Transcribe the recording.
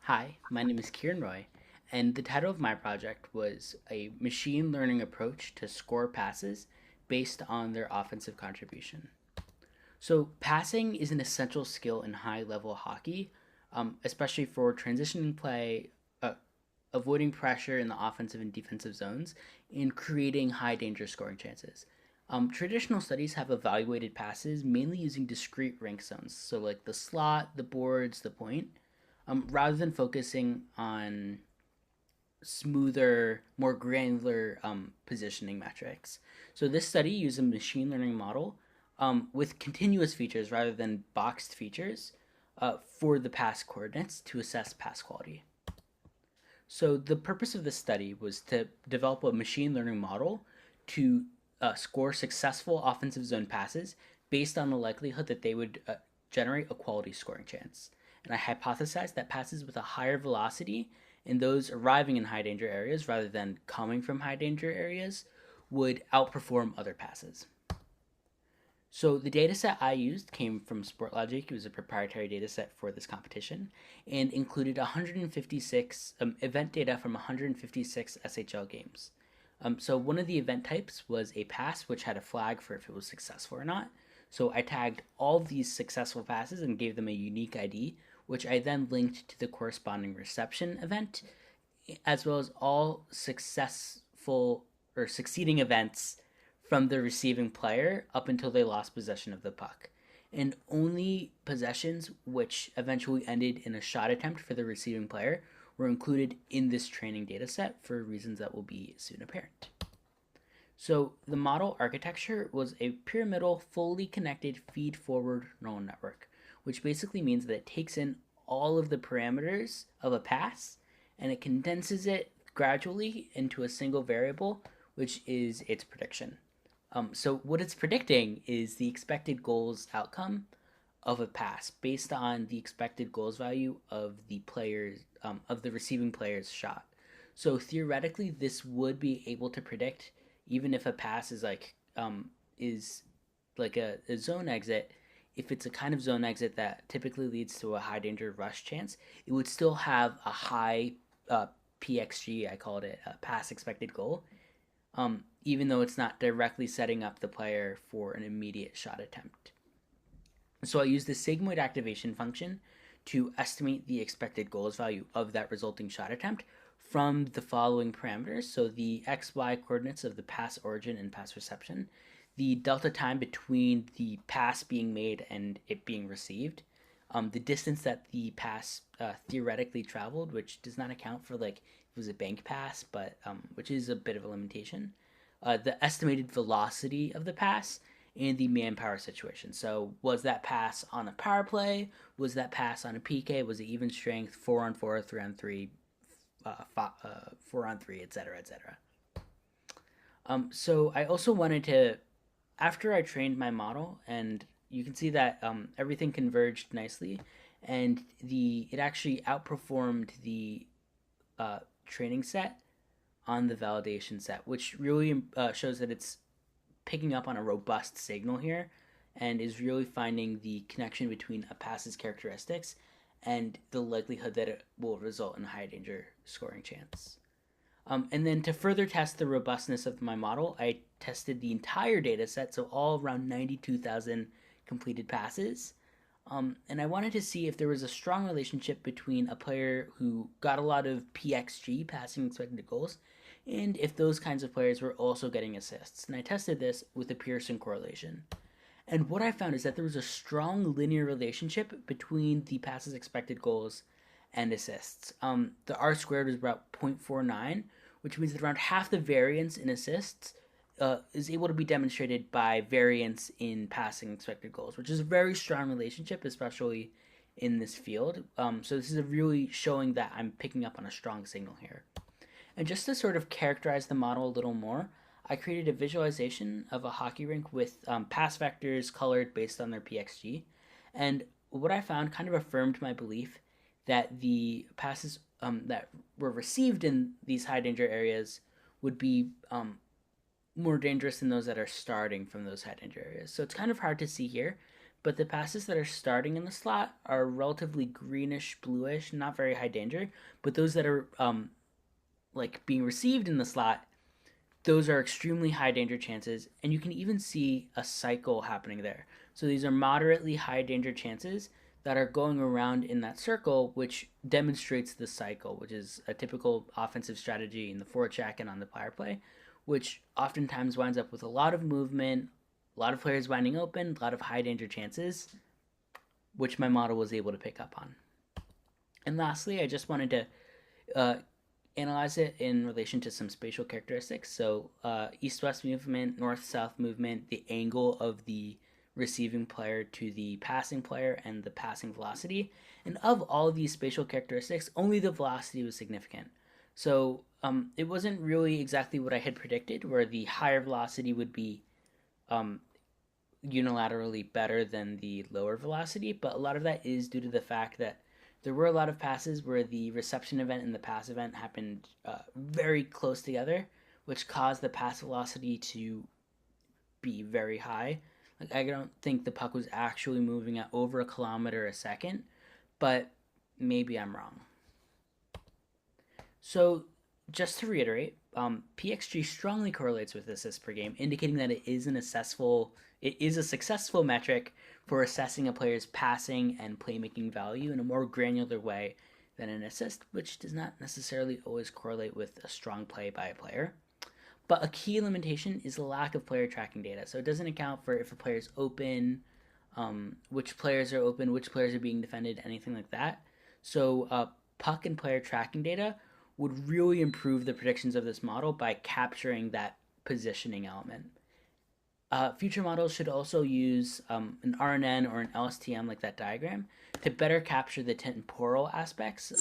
Hi, my name is Kiran Roye, and the title of my project was a machine learning approach to score passes based on their offensive contribution. So, passing is an essential skill in high level hockey, especially for transitioning play, avoiding pressure in the offensive and defensive zones, and creating high danger scoring chances. Traditional studies have evaluated passes mainly using discrete rank zones, so like the slot, the boards, the point, rather than focusing on smoother, more granular positioning metrics. So this study used a machine learning model with continuous features rather than boxed features for the pass coordinates to assess pass quality. So the purpose of this study was to develop a machine learning model to score successful offensive zone passes based on the likelihood that they would generate a quality scoring chance. And I hypothesized that passes with a higher velocity and those arriving in high danger areas rather than coming from high danger areas would outperform other passes. So the data set I used came from SportLogic. It was a proprietary data set for this competition and included 156 event data from 156 SHL games. So one of the event types was a pass, which had a flag for if it was successful or not. So I tagged all of these successful passes and gave them a unique ID, which I then linked to the corresponding reception event, as well as all successful or succeeding events from the receiving player up until they lost possession of the puck. And only possessions which eventually ended in a shot attempt for the receiving player were included in this training data set for reasons that will be soon apparent. So the model architecture was a pyramidal, fully connected feed-forward neural network, which basically means that it takes in all of the parameters of a pass and it condenses it gradually into a single variable, which is its prediction. So what it's predicting is the expected goals outcome of a pass based on the expected goals value of the player's of the receiving player's shot. So theoretically, this would be able to predict even if a pass is like a zone exit. If it's a kind of zone exit that typically leads to a high danger rush chance, it would still have a high PXG. I called it a pass expected goal, even though it's not directly setting up the player for an immediate shot attempt. So I use the sigmoid activation function to estimate the expected goals value of that resulting shot attempt from the following parameters. So the XY coordinates of the pass origin and pass reception, the delta time between the pass being made and it being received, the distance that the pass theoretically traveled, which does not account for like if it was a bank pass, but which is a bit of a limitation, the estimated velocity of the pass, and the manpower situation. So, was that pass on a power play? Was that pass on a PK? Was it even strength, 4-on-4, 3-on-3, 4-on-3, etc., etc.? So, I also wanted to, after I trained my model, and you can see that everything converged nicely, and it actually outperformed the training set on the validation set, which really shows that it's picking up on a robust signal here and is really finding the connection between a pass's characteristics and the likelihood that it will result in a high danger scoring chance. And then to further test the robustness of my model, I tested the entire data set, so all around 92,000 completed passes. And I wanted to see if there was a strong relationship between a player who got a lot of PXG, passing expected goals, and if those kinds of players were also getting assists. And I tested this with a Pearson correlation. And what I found is that there was a strong linear relationship between the passes expected goals and assists. The R squared was about 0.49, which means that around half the variance in assists is able to be demonstrated by variance in passing expected goals, which is a very strong relationship, especially in this field. So this is really showing that I'm picking up on a strong signal here. And just to sort of characterize the model a little more, I created a visualization of a hockey rink with pass vectors colored based on their PXG. And what I found kind of affirmed my belief that the passes that were received in these high danger areas would be more dangerous than those that are starting from those high danger areas. So it's kind of hard to see here, but the passes that are starting in the slot are relatively greenish, bluish, not very high danger. But those that are like being received in the slot, those are extremely high danger chances, and you can even see a cycle happening there. So these are moderately high danger chances that are going around in that circle, which demonstrates the cycle, which is a typical offensive strategy in the forecheck and on the power play, which oftentimes winds up with a lot of movement, a lot of players winding open, a lot of high danger chances, which my model was able to pick up on. And lastly, I just wanted to analyze it in relation to some spatial characteristics. So east-west movement, north-south movement, the angle of the receiving player to the passing player, and the passing velocity. And of all of these spatial characteristics, only the velocity was significant. So it wasn't really exactly what I had predicted, where the higher velocity would be unilaterally better than the lower velocity, but a lot of that is due to the fact that there were a lot of passes where the reception event and the pass event happened very close together, which caused the pass velocity to be very high. Like, I don't think the puck was actually moving at over a kilometer a second, but maybe I'm wrong. So just to reiterate, PXG strongly correlates with assists per game, indicating that it is a successful metric for assessing a player's passing and playmaking value in a more granular way than an assist, which does not necessarily always correlate with a strong play by a player. But a key limitation is the lack of player tracking data. So it doesn't account for if a player is open, which players are open, which players are being defended, anything like that. So puck and player tracking data would really improve the predictions of this model by capturing that positioning element. Future models should also use an RNN or an LSTM, like that diagram, to better capture the temporal aspects.